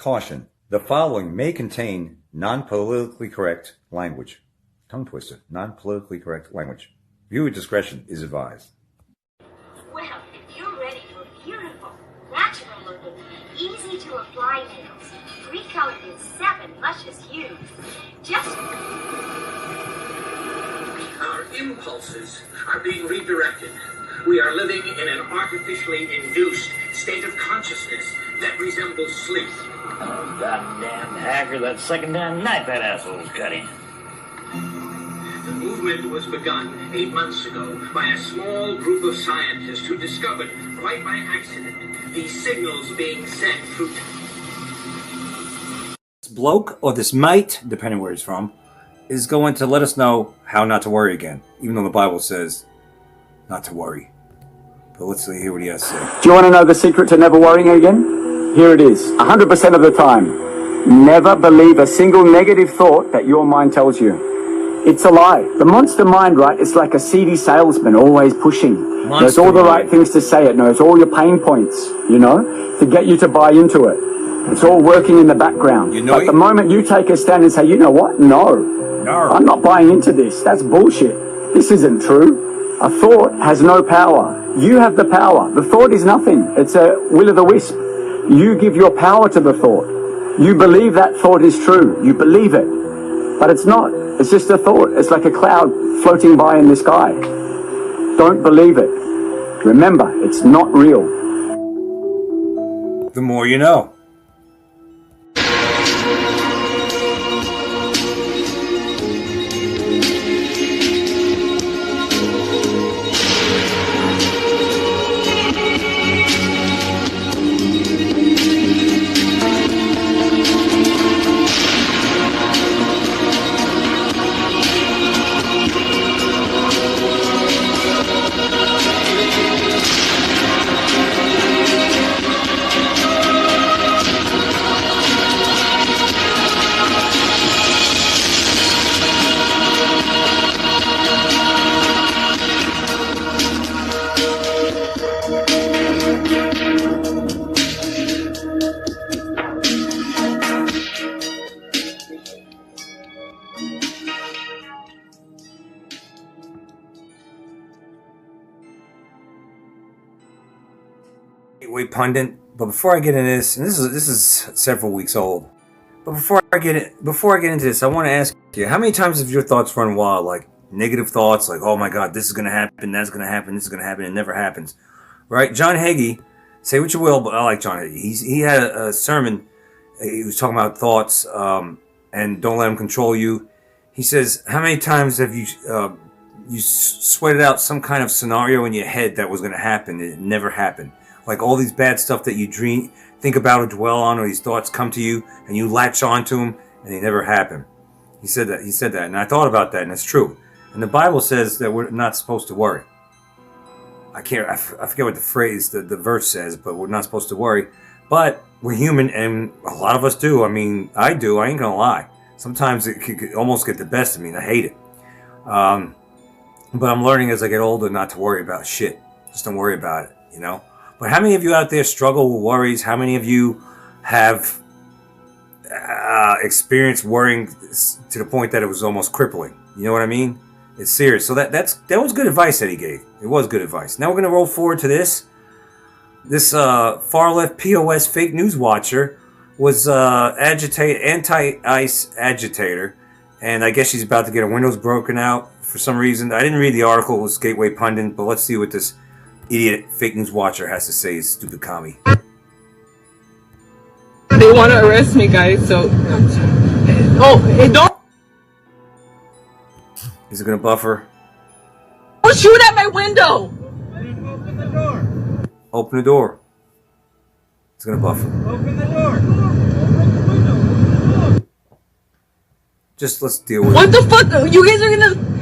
Caution. The following may contain non-politically correct language. Tongue twister. Non-politically correct language. Viewer discretion is advised. Well, if you're ready for beautiful, natural-looking, easy-to-apply nails, 3 colored in 7 luscious hues, just... Our impulses are being redirected. We are living in an artificially induced state of consciousness that resembles sleep. Oh, goddamn hacker, that second damn knife that asshole's cutting. The movement was begun 8 months ago by a small group of scientists who discovered, quite by accident, these signals being sent through... This bloke, or this mate, depending where he's from, is going to let us know how not to worry again, even though the Bible says not to worry. But let's hear what he has to say. Do you want to know the secret to never worrying again? Here it is, 100% of the time. Never believe a single negative thought that your mind tells you. It's a lie. The monster mind, right, is like a seedy salesman always pushing. Knows all the right things to say. It knows all your pain points, you know, to get you to buy into it. It's all working in the background. You know, but the moment you take a stand and say, you know what? No. I'm not buying into this. That's bullshit. This isn't true. A thought has no power. You have the power. The thought is nothing. It's a will-o'-the-wisp. You give your power to the thought. You believe that thought is true. You believe it. But it's not. It's just a thought. It's like a cloud floating by in the sky. Don't believe it. Remember, it's not real. The more you know. Pundit, but before I get into this, and this is several weeks old, but before I get into this, I want to ask you, how many times have your thoughts run wild, like negative thoughts, like, oh my god, this is going to happen, that's going to happen, this is going to happen, it never happens, right? John Hagee, say what you will, but I like John Hagee. He had a sermon, he was talking about thoughts, and don't let them control you. He says, how many times have you sweated out some kind of scenario in your head that was going to happen, and it never happened? Like all these bad stuff that you think about or dwell on, or these thoughts come to you and you latch onto them and they never happen. He said that, and I thought about that, and it's true. And the Bible says that we're not supposed to worry. I forget what the verse says, but we're not supposed to worry. But we're human, and a lot of us do. I mean, I do. I ain't gonna lie. Sometimes it could almost get the best of me, and I hate it. But I'm learning as I get older not to worry about shit. Just don't worry about it, you know? But how many of you out there struggle with worries? How many of you have experienced worrying to the point that it was almost crippling? You know what I mean? It's serious. So that was good advice that he gave. It was good advice. Now we're going to roll forward to this. This far-left POS fake news watcher was anti-ICE agitator. And I guess she's about to get her windows broken out for some reason. I didn't read the article. It was Gateway Pundit. But let's see what this idiot fake news watcher has to say, stupid commie. They want to arrest me, guys, so... Oh, hey, don't... Is it going to buffer? Don't shoot at my window! Open the door! Open the door. It's going to buffer. Open the door! Open the window! Just let's deal with it. What the fuck? You guys are gonna...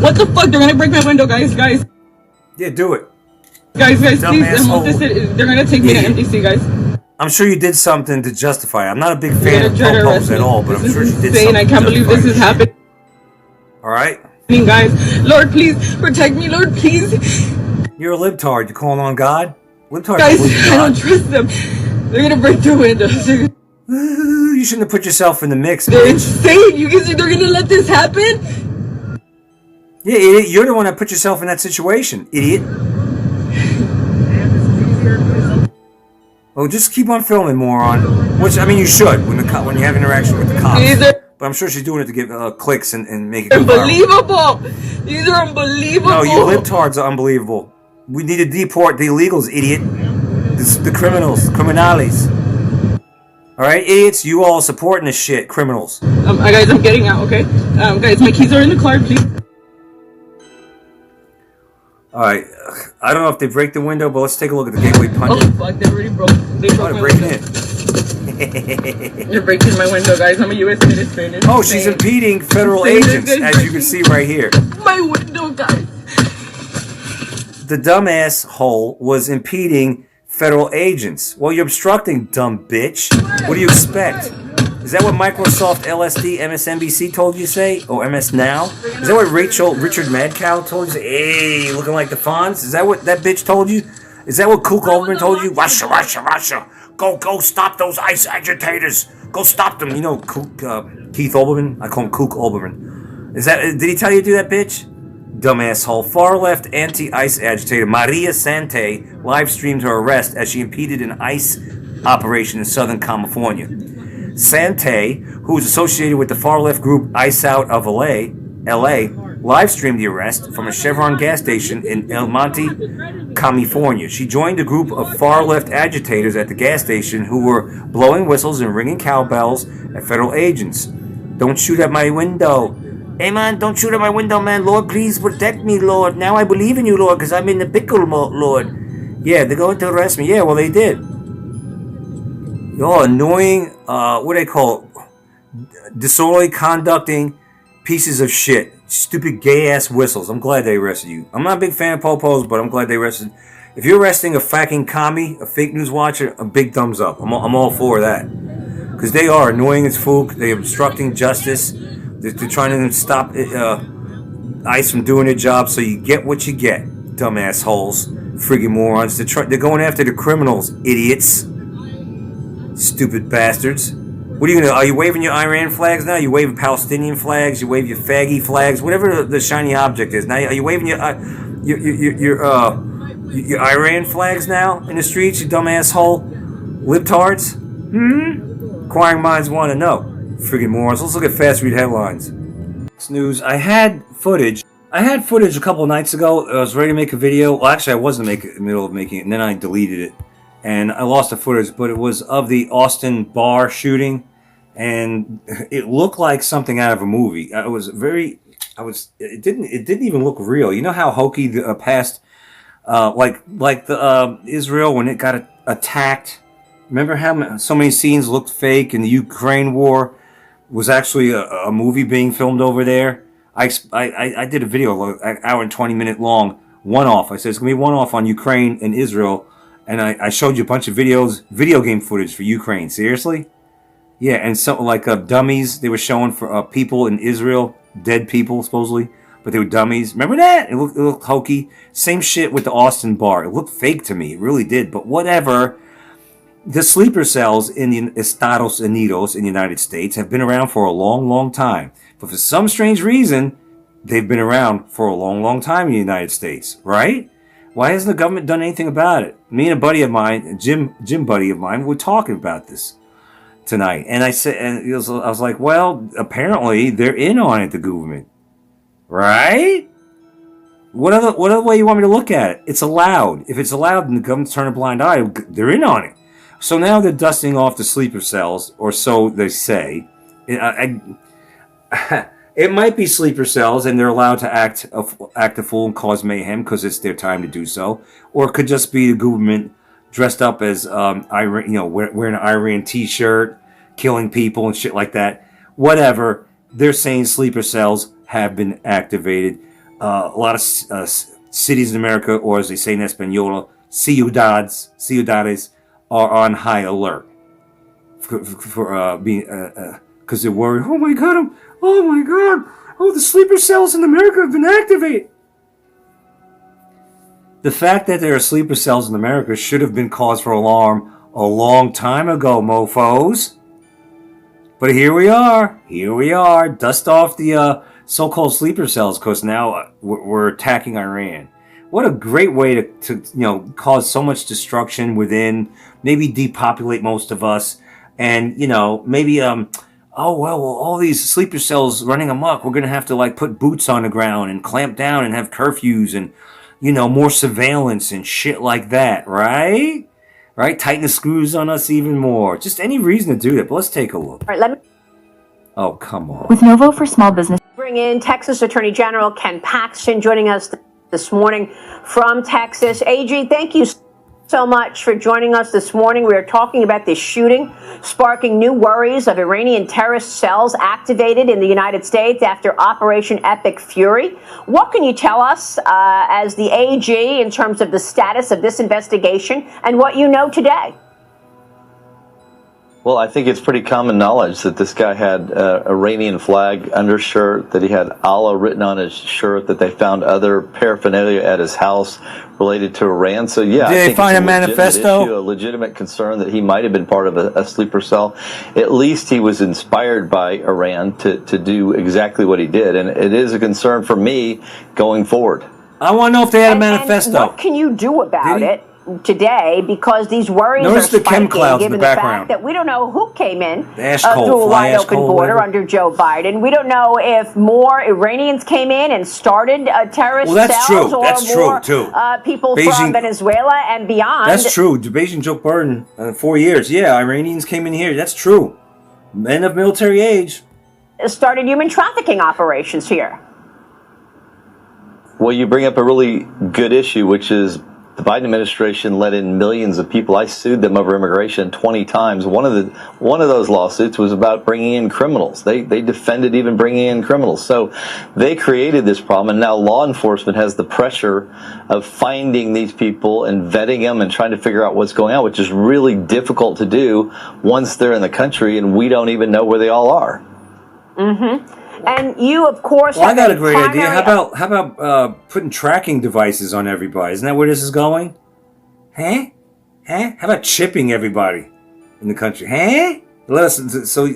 What the fuck? They're gonna break my window, guys. Yeah, do it. Guys, please. Asshole. They're gonna take me to MDC, guys. I'm sure you did something to justify it. I'm not a big fan of propose at all, but I'm sure you did something. I can't believe this is happening. All right? Guys, Lord, please protect me. Lord, please. You're a libtard. You calling on God? Libtard. Guys, I don't trust them. They're gonna break through windows. You shouldn't have put yourself in the mix. They're Bitch. insane. You guys think they're gonna let this happen? Yeah, idiot. You're the one that put yourself in that situation, idiot. Well, just keep on filming, moron. Which, I mean, you should when you have interaction with the cops. But I'm sure she's doing it to get clicks and make it go viral. Unbelievable. These are unbelievable. No, you libtards are unbelievable. We need to deport the illegals, idiot. The criminals, criminales. All right, idiots, you all supporting this shit, criminals. Guys, I'm getting out, okay? Guys, my keys are in the car, please. All right, I don't know if they break the window, but let's take a look at the gateway punch. Oh, fuck, they already broke. They broke my breaking window. in. They're breaking my window, guys. I'm a U.S. citizen. Oh, she's impeding federal agents, as you can see right here. My window, guys. The dumbass hole was impeding federal agents. Well, you're obstructing, dumb bitch. What do you expect? Is that what Microsoft, LSD, MSNBC told you to say? Or MS Now? Is that what Richard Madcow told you to say? Hey, looking like the Fonz? Is that what that bitch told you? Is that what Kook Olbermann told you? Russia, Russia, Russia. Go stop those ICE agitators. Go stop them. You know, Keith Olbermann? I call him Kook Olbermann. Did he tell you to do that, bitch? Dumb asshole. Far-left anti-ICE agitator Maria Sante live-streamed her arrest as she impeded an ICE operation in Southern California. Sante, who is associated with the far-left group ICE Out of LA, live-streamed the arrest from a Chevron gas station in El Monte, California. She joined a group of far-left agitators at the gas station who were blowing whistles and ringing cowbells at federal agents. Don't shoot at my window. Hey, man, don't shoot at my window, man. Lord, please protect me, Lord. Now I believe in you, Lord, because I'm in the pickle, Lord. Yeah, they're going to arrest me. Yeah, well, they did. Y'all annoying, what do they call it? Disorderly conducting pieces of shit. Stupid gay-ass whistles. I'm glad they arrested you. I'm not a big fan of popos, but I'm glad they arrested. If you're arresting a fucking commie, a fake news watcher, a big thumbs up. I'm all for that. Because they are annoying as fuck. They're obstructing justice. They're trying to stop ICE from doing their job, so you get what you get, dumb assholes, friggin' morons. They're going after the criminals, idiots, stupid bastards. What are you gonna? Are you waving your Iran flags now? You waving Palestinian flags? You wave your faggy flags? Whatever the shiny object is. Now, are you waving your Iran flags now in the streets? You dumb asshole, libtards. Inquiring minds want to know. Friggin' morons. Let's look at fast read headlines. It's news. I had footage a couple of nights ago. I was ready to make a video. Well, actually, I was in the middle of making it, and then I deleted it. And I lost the footage, but it was of the Austin bar shooting, and it looked like something out of a movie. It didn't even look real. You know how hokey the past, like the Israel when it got attacked. Remember how so many scenes looked fake, and the Ukraine war was actually a movie being filmed over there. I did a video, an hour and 20-minute long, one-off. I said it's going to be one-off on Ukraine and Israel, and I showed you a bunch of video game footage for Ukraine. Seriously? Yeah, and so like dummies they were showing for people in Israel, dead people supposedly, but they were dummies. Remember that? It looked hokey. Same shit with the Austin bar. It looked fake to me. It really did, but whatever. The sleeper cells in the Estados Unidos in the United States have been around for a long, long time. But for some strange reason, they've been around for a long, long time in the United States, right? Why hasn't the government done anything about it? Me and a buddy of mine, Jim buddy of mine, were talking about this tonight. And I said, I was like, well, apparently they're in on it, the government. Right? What other way you want me to look at it? It's allowed. If it's allowed and the government's turning a blind eye, they're in on it. So now they're dusting off the sleeper cells, or so they say. It might be sleeper cells, and they're allowed to act a fool and cause mayhem because it's their time to do so. Or it could just be the government dressed up as Iran, wearing an Iran T-shirt, killing people and shit like that. Whatever. They're saying sleeper cells have been activated. A lot of cities in America, or as they say in Espanol, ciudades, are on high alert for being because they're worried. Oh my god! Oh, the sleeper cells in America have been activated. The fact that there are sleeper cells in America should have been cause for alarm a long time ago, mofos. But here we are. Here we are. Dust off the so-called sleeper cells, because now we're attacking Iran. What a great way to cause so much destruction within, maybe depopulate most of us, and maybe all these sleeper cells running amok, we're gonna have to like put boots on the ground and clamp down and have curfews and more surveillance and shit like that, right? Right? Tighten the screws on us even more. Just any reason to do that. But let's take a look. All right, let me. Oh, come on. With Novo for Small Business. Bring in Texas Attorney General Ken Paxton joining us this morning from Texas. AG, thank you so much for joining us this morning. We are talking about this shooting sparking new worries of Iranian terrorist cells activated in the United States after Operation Epic Fury. What can you tell us as the AG in terms of the status of this investigation and what you know today? Well, I think it's pretty common knowledge that this guy had Iranian flag undershirt, that he had Allah written on his shirt, that they found other paraphernalia at his house related to Iran. So, yeah, Did they find a manifesto? Issue, a legitimate concern that he might have been part of a sleeper cell. At least he was inspired by Iran to do exactly what he did. And it is a concern for me going forward. I want to know if they had a manifesto. And what can you do about it today, because these worries Notice are the chem spiking, clouds in given the the background. fact that we don't know who came in Ash cold, through a fly wide ash open cold, border whatever. under Joe Biden. We don't know if more Iranians came in and started terrorist that's cells, true. or That's more true, too. People Beijing- from Venezuela and beyond. That's true. Beijing Joe Biden, 4 years. Yeah, Iranians came in here. That's true. Men of military age. Started human trafficking operations here. Well, you bring up a really good issue, which is the Biden administration let in millions of people. I sued them over immigration 20 times. One of those lawsuits was about bringing in criminals. They defended even bringing in criminals. So they created this problem, and now law enforcement has the pressure of finding these people and vetting them and trying to figure out what's going on, which is really difficult to do once they're in the country and we don't even know where they all are. Mm-hmm. And you, of course, Well, I got a great idea. How about putting tracking devices on everybody? Isn't that where this is going? Huh? How about chipping everybody in the country? Huh? Let us so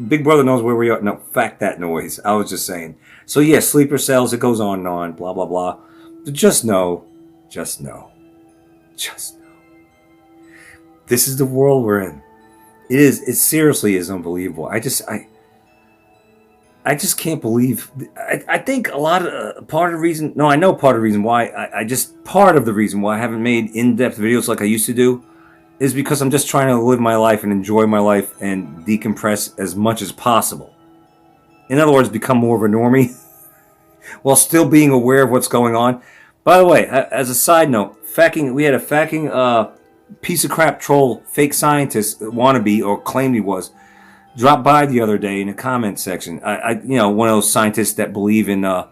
Big Brother knows where we are. No, fact that noise. I was just saying. So yeah, sleeper cells. It goes on and on. Blah blah blah. But just know. This is the world we're in. It seriously is unbelievable. I just can't believe. I think a lot of part of the reason. No, I know part of the reason why. Part of the reason why I haven't made in-depth videos like I used to do is because I'm just trying to live my life and enjoy my life and decompress as much as possible. In other words, become more of a normie while still being aware of what's going on. By the way, as a side note, we had a facking piece of crap troll, fake scientist wannabe, or claimed he was, dropped by the other day in the comment section. One of those scientists that believe in that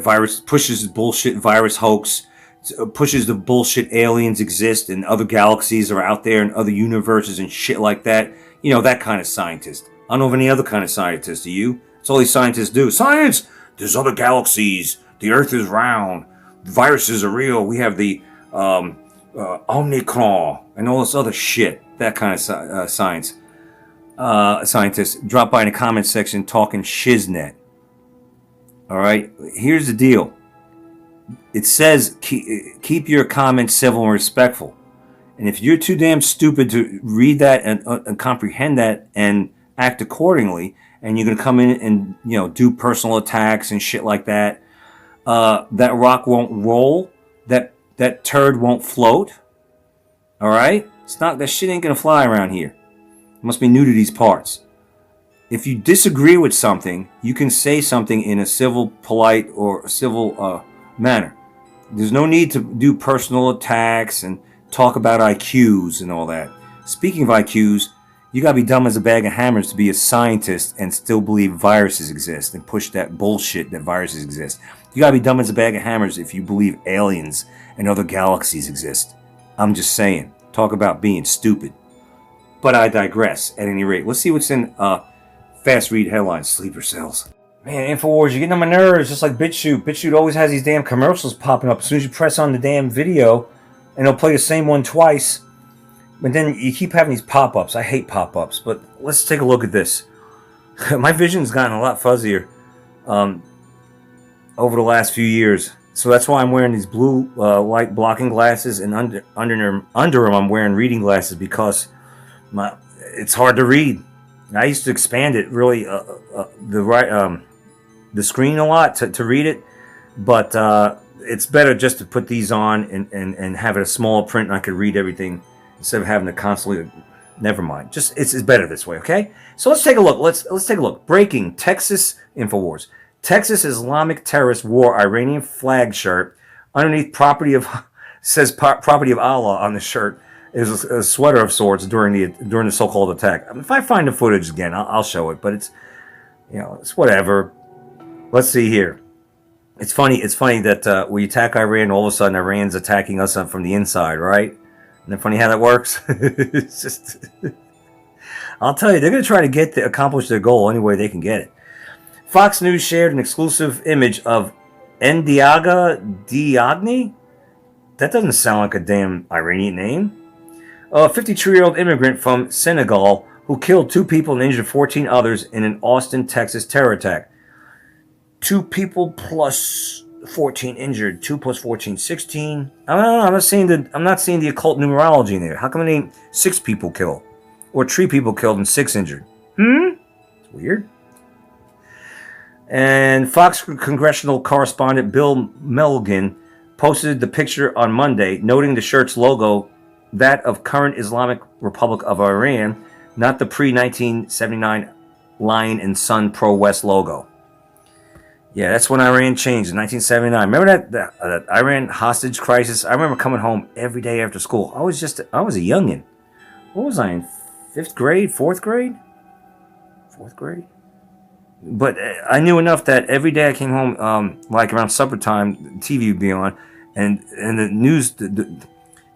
virus, pushes bullshit virus hoax, pushes the bullshit aliens exist and other galaxies are out there and other universes and shit like that. That kind of scientist. I don't know of any other kind of scientist. Do you? That's all these scientists do. Science! There's other galaxies. The Earth is round. Viruses are real. We have the Omicron and all this other shit. That kind of science. Scientists drop by in the comment section talking shiznet. All right, here's the deal. It says keep your comments civil and respectful. And if you're too damn stupid to read that and comprehend that and act accordingly, and you're gonna come in and do personal attacks and shit like that, that rock won't roll. That turd won't float. All right? That shit ain't gonna fly around here. It must be new to these parts. If you disagree with something, you can say something in a civil, polite, or civil manner. There's no need to do personal attacks and talk about IQs and all that. Speaking of IQs, you gotta be dumb as a bag of hammers to be a scientist and still believe viruses exist and push that bullshit that viruses exist. You gotta be dumb as a bag of hammers if you believe aliens and other galaxies exist. I'm just saying. Talk about being stupid. But I digress. At any rate, let's see what's in fast read headlines. Sleeper cells. Man, InfoWars, you're getting on my nerves, just like BitChute. BitChute always has these damn commercials popping up as soon as you press on the damn video, and they'll play the same one twice. But then you keep having these pop-ups. I hate pop-ups, but let's take a look at this. My vision's gotten a lot fuzzier over the last few years. So that's why I'm wearing these blue light blocking glasses, and under them I'm wearing reading glasses because it's hard to read. I used to expand it really the screen a lot to read it, but it's better just to put these on and have it a small print, and I could read everything instead of having to constantly. Never mind. Just it's better this way. Okay. So let's take a look. Let's take a look. Breaking Texas InfoWars. Texas Islamic terrorist wore Iranian flag shirt underneath says property of Allah on the shirt. Is a sweater of sorts during the so-called attack. I mean, if I find the footage again, I'll show it. But it's it's whatever. Let's see here. It's funny that we attack Iran, all of a sudden Iran's attacking us from the inside, right? Isn't it funny how that works? It's just, I'll tell you, they're going to try to accomplish their goal any way they can get it. Fox News shared an exclusive image of Ndiaga Diagne. That doesn't sound like a damn Iranian name. A 52-year-old immigrant from Senegal who killed 2 people and injured 14 others in an Austin, Texas terror attack. 2 people plus 14 injured. 2 plus 14, 16. I don't know. I'm not seeing the occult numerology in there. How come it ain't 6 people killed, or 3 people killed and 6 injured? It's weird. And Fox congressional correspondent Bill Melgen posted the picture on Monday, noting the shirt's logo, that of current Islamic Republic of Iran, not the pre-1979 Lion and Sun Pro-West logo. Yeah, that's when Iran changed in 1979. Remember that Iran hostage crisis? I remember coming home every day after school. I was a youngin'. What was I in? 5th grade? 4th grade? 4th grade? But I knew enough that every day I came home, like around supper time, the TV would be on, and the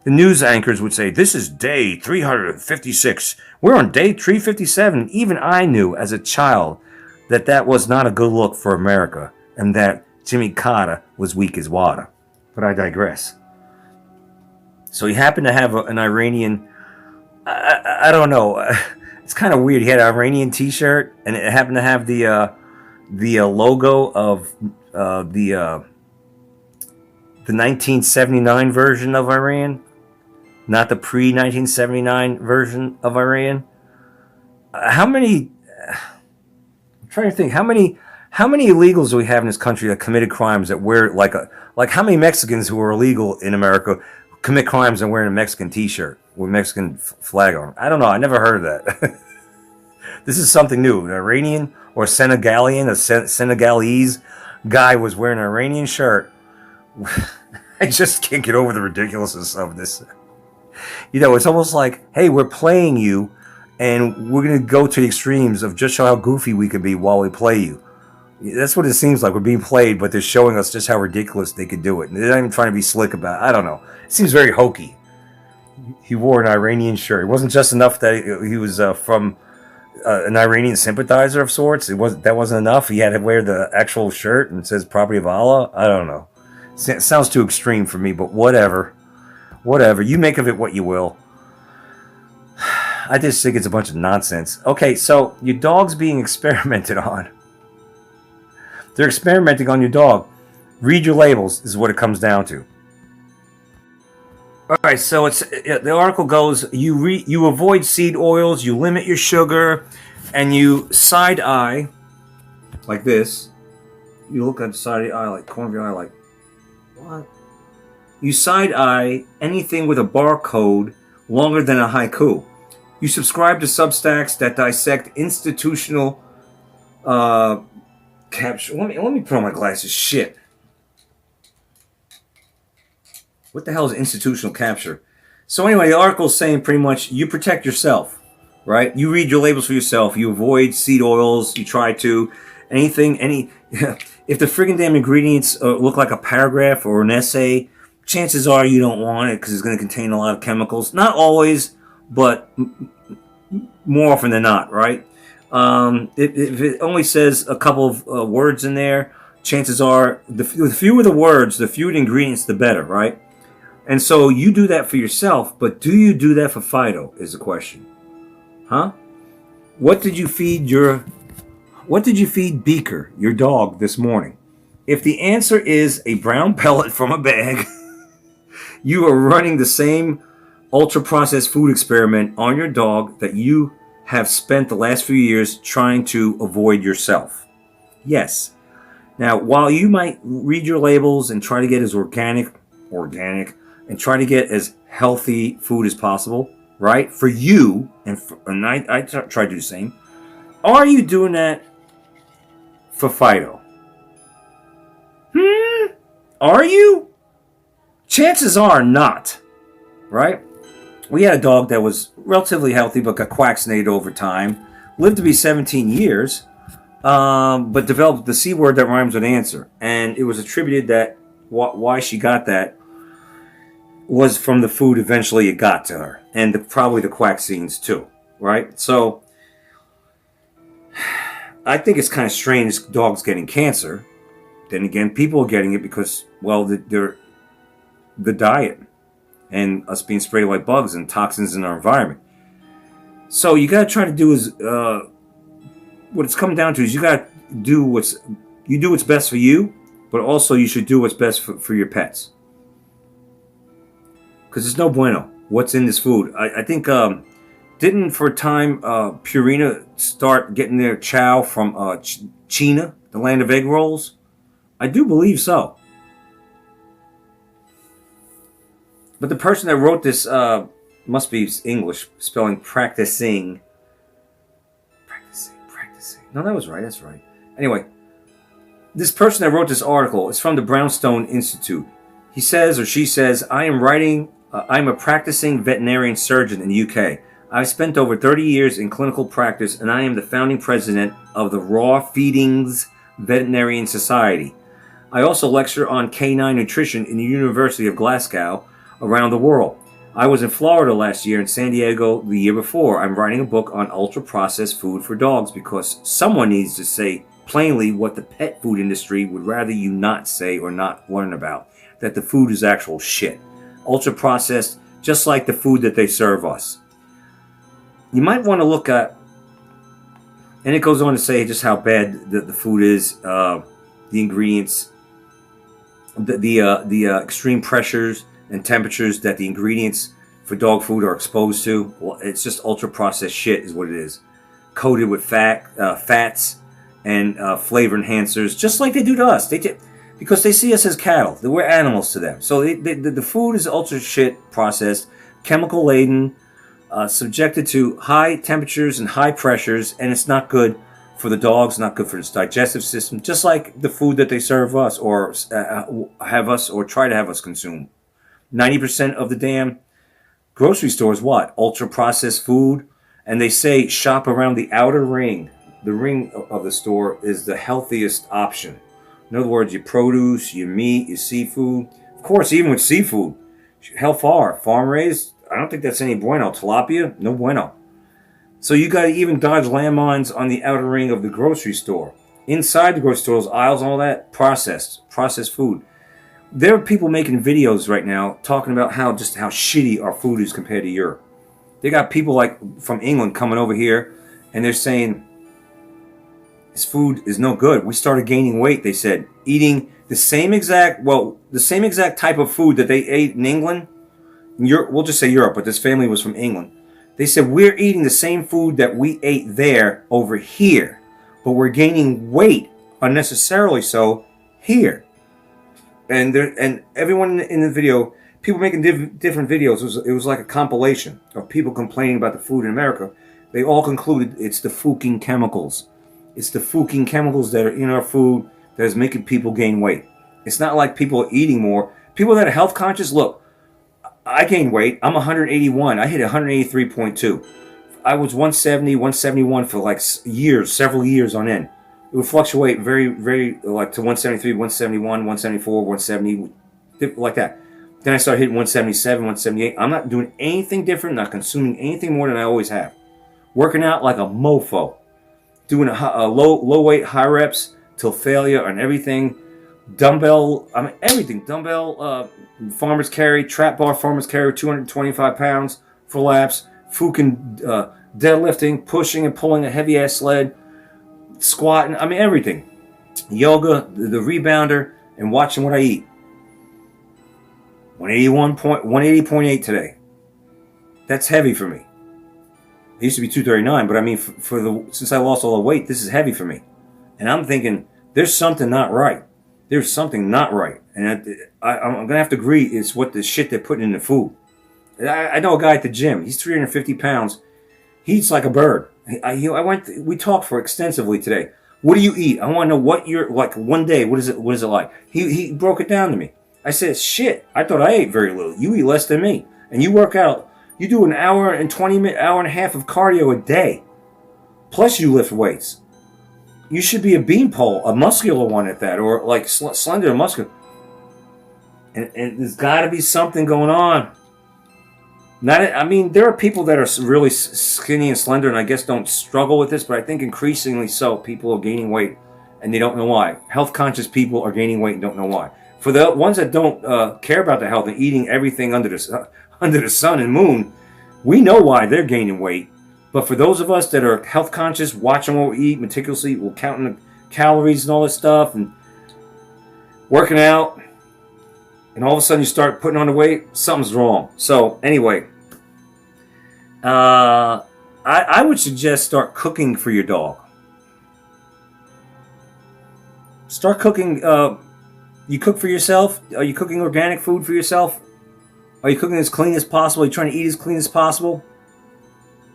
news anchors would say, "This is day 356. We're on day 357." Even I knew as a child that was not a good look for America, and that Jimmy Carter was weak as water. But I digress. So he happened to have an Iranian. I don't know. It's kind of weird. He had an Iranian T-shirt, and it happened to have the logo of the 1979 version of Iran, not the pre-1979 version of Iran. I'm trying to think how many illegals do we have in this country that committed crimes that wear like how many Mexicans who are illegal in America commit crimes and wearing a Mexican T-shirt with Mexican flag on? I don't know. I never heard of that. This is something new. An Iranian or Senegalian, a Senegalese guy was wearing an Iranian shirt. I just can't get over the ridiculousness of this. It's almost like, hey, we're playing you, and we're going to go to the extremes of just show how goofy we can be while we play you. That's what it seems like. We're being played, but they're showing us just how ridiculous they could do it. And they're not even trying to be slick about it. I don't know. It seems very hokey. He wore an Iranian shirt. It wasn't just enough that he was from an Iranian sympathizer of sorts. That wasn't enough. He had to wear the actual shirt and it says property of Allah. I don't know. It sounds too extreme for me, but whatever. Whatever. You make of it what you will. I just think it's a bunch of nonsense. Okay, so your dog's being experimented on. They're experimenting on your dog. Read your labels is what it comes down to. All right, so the article goes: you avoid seed oils, you limit your sugar, and you side eye like this. You look at the side of the eye, like corner of your eye, like what? You side eye anything with a barcode longer than a haiku. You subscribe to Substacks that dissect institutional capture. Let me put on my glasses. Shit. What the hell is institutional capture? So anyway, the article is saying pretty much you protect yourself, right? You read your labels for yourself. You avoid seed oils. You try to if the friggin' damn ingredients look like a paragraph or an essay, chances are you don't want it because it's going to contain a lot of chemicals. Not always, but more often than not, right? If it only says a couple of words in there, chances are the fewer the words, the fewer the ingredients, the better, right? And so you do that for yourself, but do you do that for Fido is the question. Huh? What did you feed Beaker, your dog, this morning? If the answer is a brown pellet from a bag, you are running the same ultra-processed food experiment on your dog that you have spent the last few years trying to avoid yourself. Yes. Now, while you might read your labels and try to get as organic, and try to get as healthy food as possible, right? For you, and I try to do the same. Are you doing that for Fido? Are you? Chances are not, right? We had a dog that was relatively healthy but got quaxinated over time, lived to be 17 years, but developed the C word that rhymes with answer. And it was attributed that why she got that was from the food eventually it got to her. And probably the quaxines too, right? So I think it's kind of strange dogs getting cancer. Then again, people are getting it because, well, the diet and us being sprayed like bugs and toxins in our environment. So you got to try to do is what it's coming down to is you got to do what's best for you, but also you should do what's best for your pets. Because it's no bueno what's in this food. I think didn't for a time Purina start getting their chow from China, the land of egg rolls? I do believe so. But the person that wrote this must be English, spelling practicing. No, that was right. That's right. Anyway, this person that wrote this article is from the Brownstone Institute. He says, or she says, I'm a practicing veterinarian surgeon in the UK. I've spent over 30 years in clinical practice, and I am the founding president of the Raw Feedings Veterinarian Society. I also lecture on canine nutrition in the University of Glasgow around the world. I was in Florida last year and San Diego the year before. I'm writing a book on ultra-processed food for dogs because someone needs to say plainly what the pet food industry would rather you not say or not learn about, that the food is actual shit. Ultra-processed, just like the food that they serve us. You might want to look at, and it goes on to say just how bad the food is, the ingredients, the extreme pressures and temperatures that the ingredients for dog food are exposed to. Well, it's just ultra-processed shit is what it is. Coated with fats and flavor enhancers, just like they do to us. Because they see us as cattle. We're animals to them. So the food is ultra shit processed, chemical laden, subjected to high temperatures and high pressures, and it's not good for the dogs, not good for its digestive system, just like the food that they serve us or have us or try to have us consume. 90% of the damn grocery stores, what? Ultra-processed food. And they say shop around the outer ring. The ring of the store is the healthiest option. In other words, your produce, your meat, your seafood. Of course, even with seafood, how far? Farm raised? I don't think that's any bueno. Tilapia? No bueno. So you got to even dodge landmines on the outer ring of the grocery store. Inside the grocery stores, aisles and all that, processed food. There are people making videos right now talking about how shitty our food is compared to Europe. They got people like from England coming over here, and they're saying this food is no good. We started gaining weight, they said, eating the same exact type of food that they ate in England. We'll just say Europe, but this family was from England. They said we're eating the same food that we ate there over here, but we're gaining weight unnecessarily so here. And everyone in the video, people making different videos. It was like a compilation of people complaining about the food in America. They all concluded it's the fucking chemicals. It's the fucking chemicals that are in our food that is making people gain weight. It's not like people are eating more. People that are health conscious, look, I gained weight. I'm 181. I hit 183.2. I was 170, 171 for like years, several years on end. It would fluctuate very, very, like to 173, 171, 174, 170, like that. Then I started hitting 177, 178. I'm not doing anything different, not consuming anything more than I always have. working out like a mofo, doing a low weight, high reps till failure on everything. Dumbbell, everything. Dumbbell, farmer's carry, trap bar, farmer's carry, 225 pounds for laps. Fucking deadlifting, pushing and pulling a heavy ass sled, squatting. Everything. Yoga, the rebounder, and watching what I eat. 180.8 today. That's heavy for me. It used to be 239, but since I lost all the weight, this is heavy for me. And I'm thinking, there's something not right. There's something not right. And I'm going to have to agree it's what the shit they're putting in the food. I know a guy at the gym. He's 350 pounds. He eats like a bird. We talked for extensively today. What do you eat? I want to know what you're like one day. What is it like? He broke it down to me. I said, shit, I thought I ate very little. You eat less than me. And you work out. You do an hour and 20 minute, hour and a half of cardio a day. Plus you lift weights. You should be a beanpole, a muscular one at that, or like slender and muscular. And there's got to be something going on. There are people that are really skinny and slender, and I guess don't struggle with this, but I think increasingly so, people are gaining weight, and they don't know why. Health-conscious people are gaining weight and don't know why. For the ones that don't care about the health and eating everything under the sun and moon, we know why they're gaining weight. But for those of us that are health-conscious, watching what we eat meticulously, we're counting the calories and all this stuff, and working out, and all of a sudden you start putting on the weight, something's wrong. So anyway, I would suggest start cooking for your dog. Start cooking. You cook for yourself? Are you cooking organic food for yourself? Are you cooking as clean as possible? Are you trying to eat as clean as possible?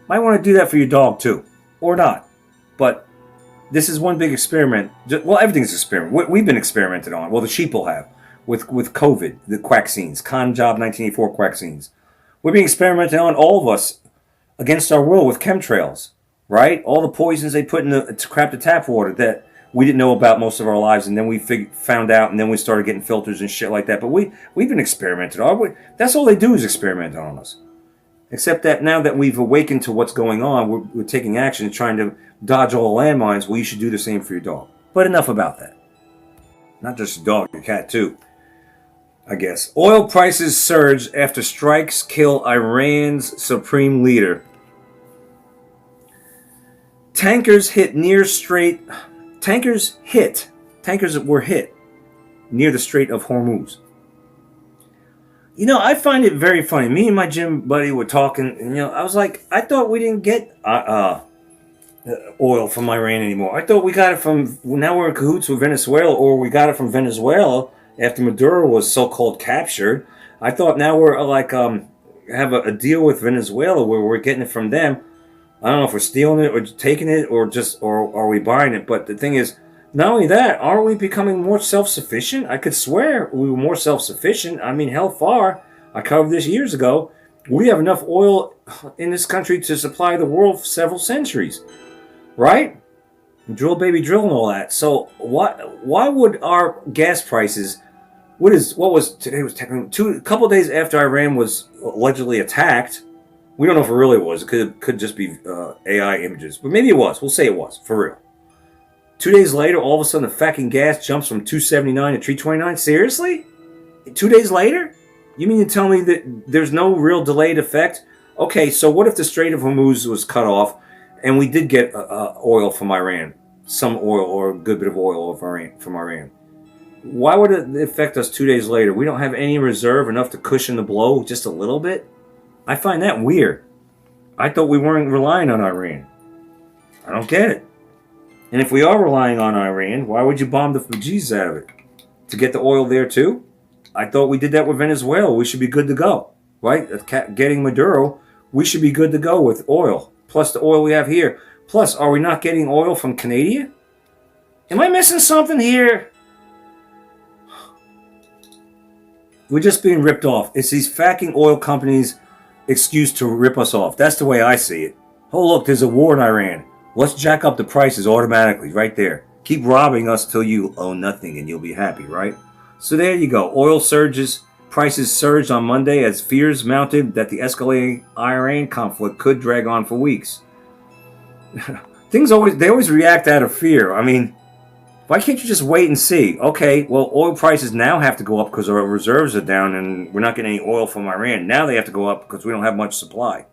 Might want to do that for your dog too. Or not. But this is one big experiment. Well, everything's an experiment. We've been experimented on. Well, the sheeple have. With COVID, the quaxines, con job 1984 quaxines. We're being experimented on, all of us, against our will with chemtrails, right? All the poisons they put in the tap water that we didn't know about most of our lives, and then we found out, and then we started getting filters and shit like that. But we've been experimented on. That's all they do is experiment on us. Except that now that we've awakened to what's going on, we're taking action and trying to dodge all the landmines. Well, you should do the same for your dog. But enough about that. Not just your dog, your cat too. I guess. Oil prices surge after strikes kill Iran's supreme leader. Tankers were hit near the Strait of Hormuz. I find it very funny. Me and my gym buddy were talking, and I was like, I thought we didn't get oil from Iran anymore. I thought we got it from, now we're in cahoots with Venezuela, or we got it from Venezuela after Maduro was so-called captured. I thought now we're have a deal with Venezuela where we're getting it from them. I don't know if we're stealing it or taking it or are we buying it. But the thing is, not only that, aren't we becoming more self-sufficient? I could swear we were more self-sufficient. Hell far. I covered this years ago. We have enough oil in this country to supply the world for several centuries. Right? Drill baby drill and all that. So why would our gas prices... a couple of days after Iran was allegedly attacked. We don't know if it really was. It could just be AI images. But maybe it was. We'll say it was, for real. 2 days later, all of a sudden the fucking gas jumps from $2.79 to $3.29? Seriously? 2 days later? You mean to tell me that there's no real delayed effect? Okay, so what if the Strait of Hormuz was cut off and we did get oil from Iran? Some oil or a good bit of oil from Iran. Why would it affect us 2 days later? We don't have any reserve enough to cushion the blow just a little bit? I find that weird. I thought we weren't relying on Iran. I don't get it. And if we are relying on Iran, why would you bomb the bejesus out of it? To get the oil there too? I thought we did that with Venezuela. We should be good to go. Right? Getting Maduro, we should be good to go with oil. Plus the oil we have here. Plus, are we not getting oil from Canada? Am I missing something here? We're just being ripped off. It's these fucking oil companies' excuse to rip us off. That's the way I see it. Oh, look, there's a war in Iran. Let's jack up the prices automatically right there. Keep robbing us till you owe nothing and you'll be happy, right? So there you go. Oil surges. Prices surged on Monday as fears mounted that the escalating Iran conflict could drag on for weeks. they always react out of fear. I mean, why can't you just wait and see? Okay, well, oil prices now have to go up because our reserves are down and we're not getting any oil from Iran. Now they have to go up because we don't have much supply.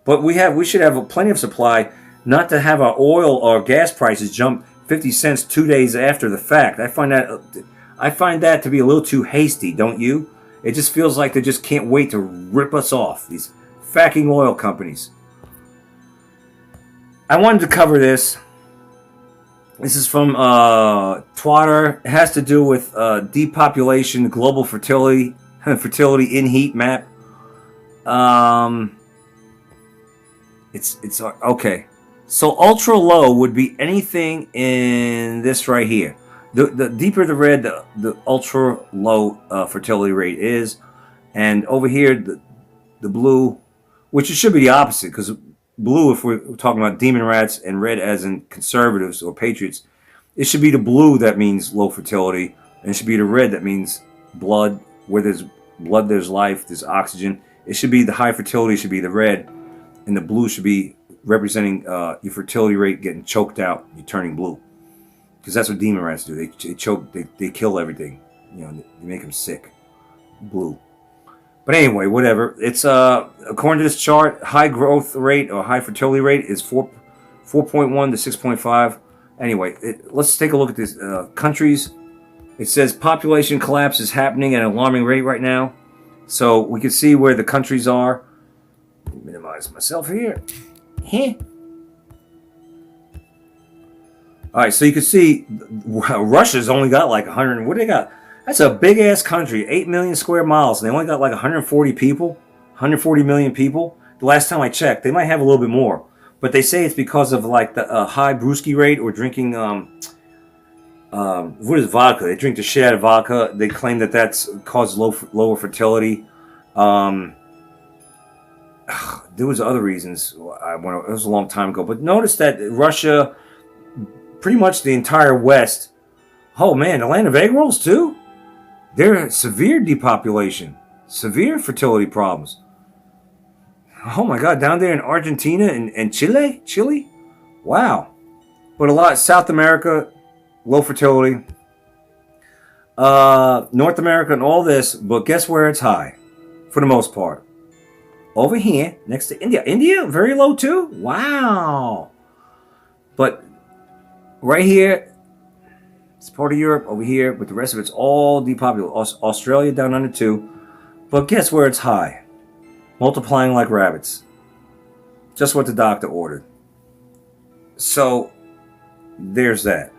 But we should have plenty of supply, not to have our oil or gas prices jump 50 cents 2 days after the fact. I find that to be a little too hasty, don't you? It just feels like they just can't wait to rip us off, these fracking oil companies. I wanted to cover this. This is from Twitter. It has to do with depopulation, global fertility in heat map. It's okay. So ultra low would be anything in this right here. The deeper the red, the ultra low fertility rate is, and over here the blue, which it should be the opposite, because blue, if we're talking about demon rats, and red as in conservatives or patriots, it should be the blue that means low fertility, and it should be the red that means blood. Where there's blood, there's life, there's oxygen. It should be the high fertility should be the red, and the blue should be representing your fertility rate getting choked out, you're turning blue. Because that's what demon rats do. They choke, they kill everything. You know, they make them sick. Blue. But anyway, whatever. It's according to this chart, high growth rate or high fertility rate is 4.1 to 6.5. Anyway, let's take a look at these countries. It says population collapse is happening at an alarming rate right now. So we can see where the countries are. Minimize myself here. All right, so you can see Russia's only got like 100. What do they got? That's a big ass country, 8 million square miles, and they only got like 140 people, 140 million people. The last time I checked, they might have a little bit more, but they say it's because of like the high brewski rate or drinking. What is vodka? They drink the shit out of vodka. They claim that that's caused lower fertility. There was other reasons. It was a long time ago, but notice that Russia, pretty much the entire West. Oh man, the land of egg rolls too. They're severe depopulation, severe fertility problems. Oh my God, down there in Argentina and Chile, wow. But a lot South America, low fertility. North America and all this, but guess where it's high, for the most part. Over here, next to India. India, very low too? Wow. But right here, it's part of Europe over here, but the rest of it's all depopulated. Australia down under 2. But guess where it's high? Multiplying like rabbits. Just what the doctor ordered. So, there's that.